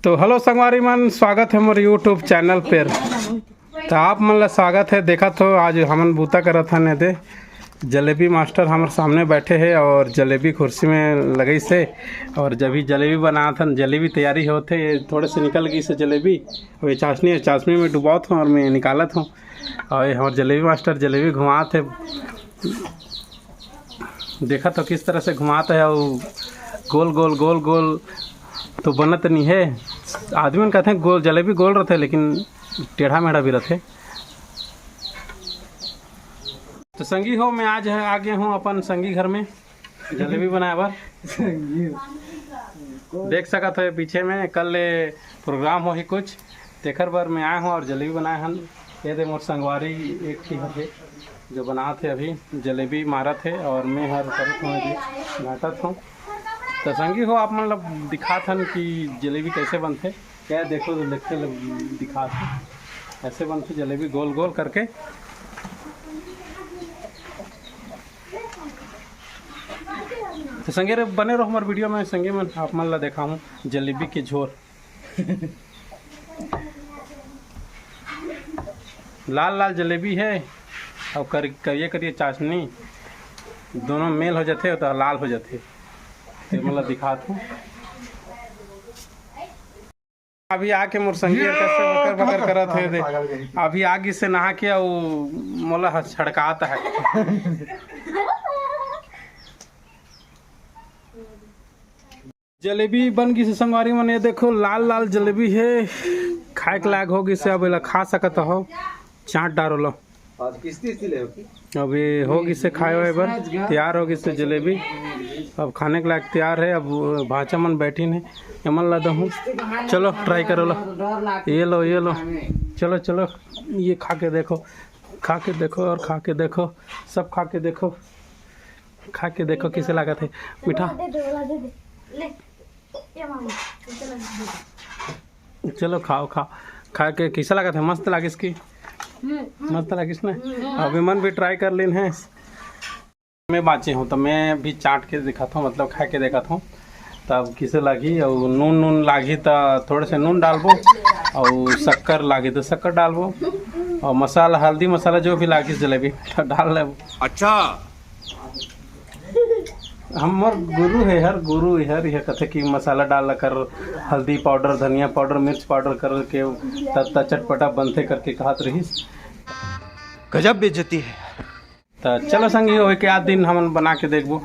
तो हेलो संगवारी मन, स्वागत है मोर यूट्यूब चैनल पर। तो आप मन ला स्वागत है। देखा तो आज हमन बूता करत हन दे जलेबी मास्टर हमारे सामने बैठे हैं और जलेबी कुर्सी में लगई से और जब भी जलेबी बनात हन, जलेबी तैयारी होते थोड़े से निकल गई से जलेबी और ये चाशनी में डुबात हूँ और मैं निकालत हूँ और हमारे जलेबी मास्टर जलेबी घुमाते है। देखा तो किस तरह से घुमाता है और गोल गोल गोल गोल तो बनत नहीं है। आदमी कहते हैं गोल जलेबी गोल रहते लेकिन टेढ़ा मेढ़ा भी रहते। तो संगी हो मैं आज आ गया हूँ अपन संगी घर में जलेबी बनाए बार। देख सका तो पीछे में कल प्रोग्राम हो ही कुछ तेखर बार मैं आया हूँ और जलेबी बनाए हन। ये दे मोर संगवारी एक ही है जो बना थे अभी जलेबी मारा थे और मैं हर घाटत हूँ। तो संगी हो आप मतलब दिखा था कि जलेबी कैसे बनते क्या देखो तो देखते दिखा थे ऐसे बनते जलेबी गोल गोल करके। तो संगे बने रहो हमारे वीडियो में। संगे में आप मन ला देखा हूँ जलेबी के झोर लाल लाल जलेबी है और करिए चाशनी दोनों मेल हो जाते तो लाल हो जाते। तो मतलब दिखाता हूँ अभी आके मोर संगी कैसे बकर बकर करत है दे। अभी आगे से नहा के मोला छड़काता है। जलेबी बन गई से संगवारी मन, ये देखो लाल लाल जलेबी है, खाए के लायक होगी से अब खा सकत हो। चाट डालो लो अभी होगी से खाए हुए बार तैयार होगी से जलेबी अब खाने के लायक तैयार है। अब भाचा मन बैठी ने मन ला दूँ, चलो ट्राई करो लो। ये लो चलो चलो ये खा के देखो और खा के देखो सब खा के देखो किसे लागत है मीठा। चलो खाओ खा के कैसा लागत है। मस्त लागे इसकी मस्त लगिस ना। अभी मन भी ट्राई कर लेन है। मैं बाँचे हूँ तो मैं भी चाट के दिखाता हूँ, मतलब खा के दिखाता हूँ तब किसे लगी। और नून लागी तो थोड़े से नून डालबो और शक्कर लागी तो शक्कर डालबो और मसाला हल्दी मसाला जो भी लागी जलेबी तो डाल लेबो। अच्छा हमार गुरु हर यह कहते कि मसाला डाल कर हल्दी पाउडर धनिया पाउडर मिर्च पाउडर कर के तब चटपटा बनते करके कहत रहीस। गजब बेइज्जती है। तो चलो संगी हो के आज दिन हम बना के देखबो।